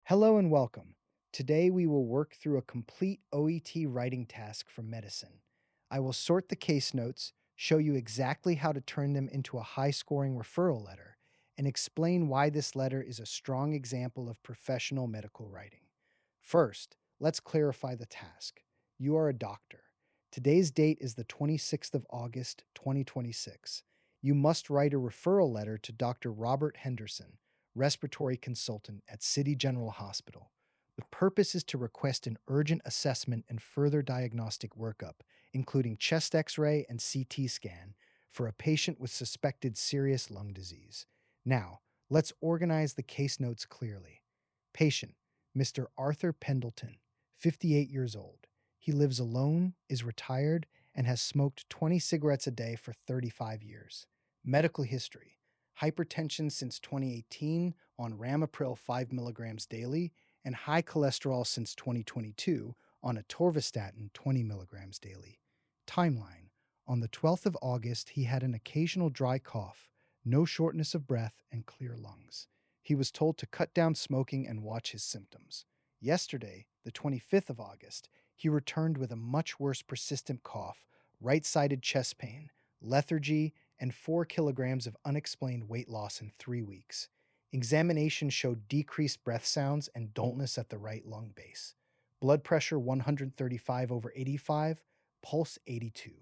Hello and welcome. Today we will work through a complete OET writing task for medicine. I will sort the case notes, show you exactly how to turn them into a high scoring referral letter, and explain why this letter is a strong example of professional medical writing. First, let's clarify the task. You are a doctor. Today's date is the 26th of August, 2026. You must write a referral letter to Dr. Robert Henderson, respiratory consultant at City General Hospital. The purpose is to request an urgent assessment and further diagnostic workup, including chest x ray and CT scan, for a patient with suspected serious lung disease. Now, let's organize the case notes clearly. Patient, Mr. Arthur Pendleton, 58 years old. He lives alone, is retired, and has smoked 20 cigarettes a day for 35 years. Medical history: hypertension since 2018 on ramipril 5 milligrams daily, and high cholesterol since 2022 on atorvastatin 20 milligrams daily. Timeline: on the 12th of August, he had an occasional dry cough, no shortness of breath, and clear lungs. He was told to cut down smoking and watch his symptoms. Yesterday, the 25th of August, he returned with a much worse persistent cough, right-sided chest pain, lethargy, and 4 kilograms of unexplained weight loss in 3 weeks. Examination showed decreased breath sounds and dullness at the right lung base. Blood pressure 135 over 85, pulse 82.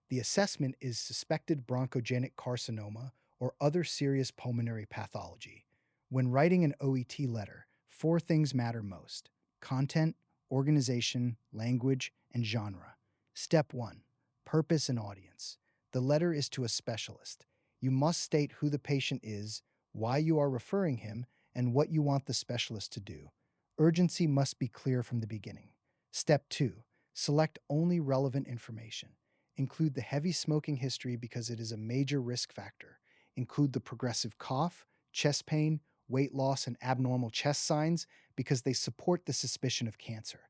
The assessment is suspected bronchogenic carcinoma or other serious pulmonary pathology. When writing an OET letter, 4 things matter most: content, organization, language, and genre. Step 1: purpose and audience. The letter is to a specialist. You must state who the patient is, why you are referring him, and what you want the specialist to do. Urgency must be clear from the beginning. Step 2: select only relevant information. Include the heavy smoking history because it is a major risk factor. Include the progressive cough, chest pain, weight loss, and abnormal chest signs because they support the suspicion of cancer.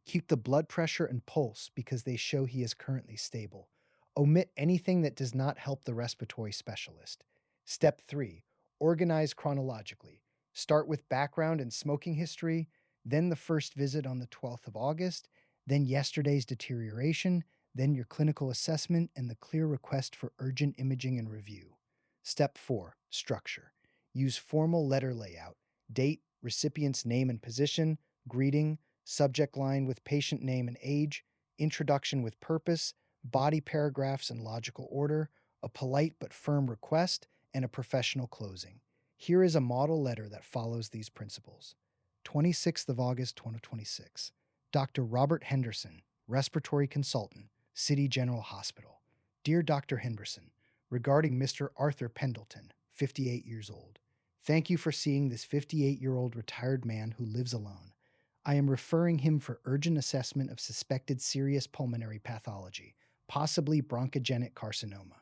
Keep the blood pressure and pulse because they show he is currently stable. Omit anything that does not help the respiratory specialist. Step 3: organize chronologically. Start with background and smoking history, then the first visit on the 12th of August, then yesterday's deterioration, then your clinical assessment, and the clear request for urgent imaging and review. Step 4: structure. Use formal letter layout: date, recipient's name and position, greeting, subject line with patient name and age, introduction with purpose, body paragraphs in logical order, a polite but firm request, and a professional closing. Here is a model letter that follows these principles. 26th of August 2026. Dr. Robert Henderson, respiratory consultant, City General Hospital. Dear Dr. Henderson, regarding Mr. Arthur Pendleton, 58 years old. Thank you for seeing this 58-year-old retired man who lives alone. I am referring him for urgent assessment of suspected serious pulmonary pathology, possibly bronchogenic carcinoma.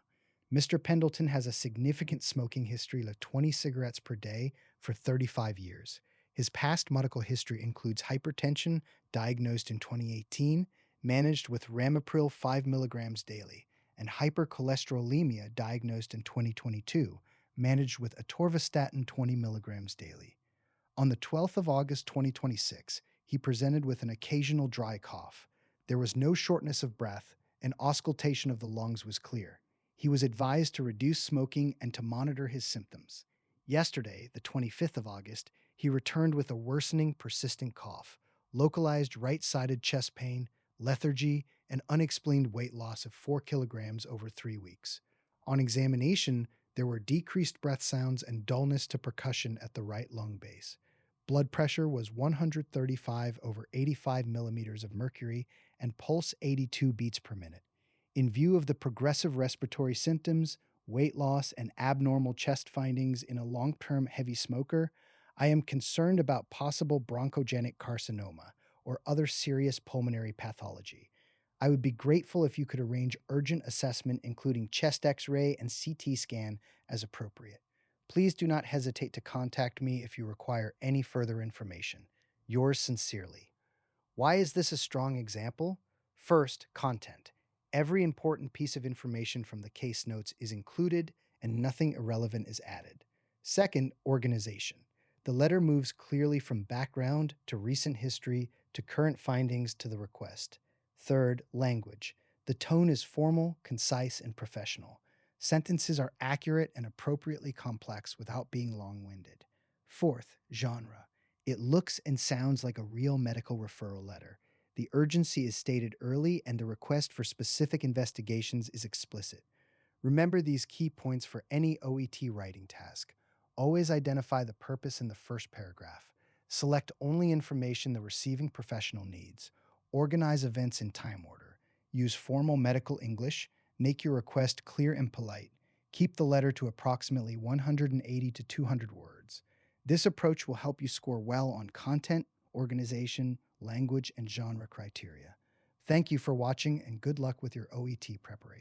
Mr. Pendleton has a significant smoking history of 20 cigarettes per day for 35 years. His past medical history includes hypertension, diagnosed in 2018, managed with ramipril 5 milligrams daily, and hypercholesterolemia, diagnosed in 2022, managed with atorvastatin 20 milligrams daily. On the 12th of August 2026, he presented with an occasional dry cough. There was no shortness of breath, and auscultation of the lungs was clear. He was advised to reduce smoking and to monitor his symptoms. Yesterday, the 25th of August, he returned with a worsening, persistent cough, localized right-sided chest pain, lethargy, and unexplained weight loss of 4 kilograms over 3 weeks. On examination, there were decreased breath sounds and dullness to percussion at the right lung base. Blood pressure was 135 over 85 millimeters of mercury and pulse 82 beats per minute. In view of the progressive respiratory symptoms, weight loss, and abnormal chest findings in a long-term heavy smoker, I am concerned about possible bronchogenic carcinoma or other serious pulmonary pathology. I would be grateful if you could arrange urgent assessment, including chest x-ray and CT scan as appropriate. Please do not hesitate to contact me if you require any further information. Yours sincerely. Why is this a strong example? First, content. Every important piece of information from the case notes is included and nothing irrelevant is added. Second, organization. The letter moves clearly from background to recent history to current findings to the request. Third, language. The tone is formal, concise, and professional. Sentences are accurate and appropriately complex without being long winded. Fourth, genre. It looks and sounds like a real medical referral letter. The urgency is stated early and the request for specific investigations is explicit. Remember these key points for any OET writing task. Always identify the purpose in the first paragraph. Select only information the receiving professional needs. Organize events in time order. Use formal medical English. Make your request clear and polite. Keep the letter to approximately 180 to 200 words. This approach will help you score well on content, organization, language, and genre criteria. Thank you for watching and good luck with your OET preparation.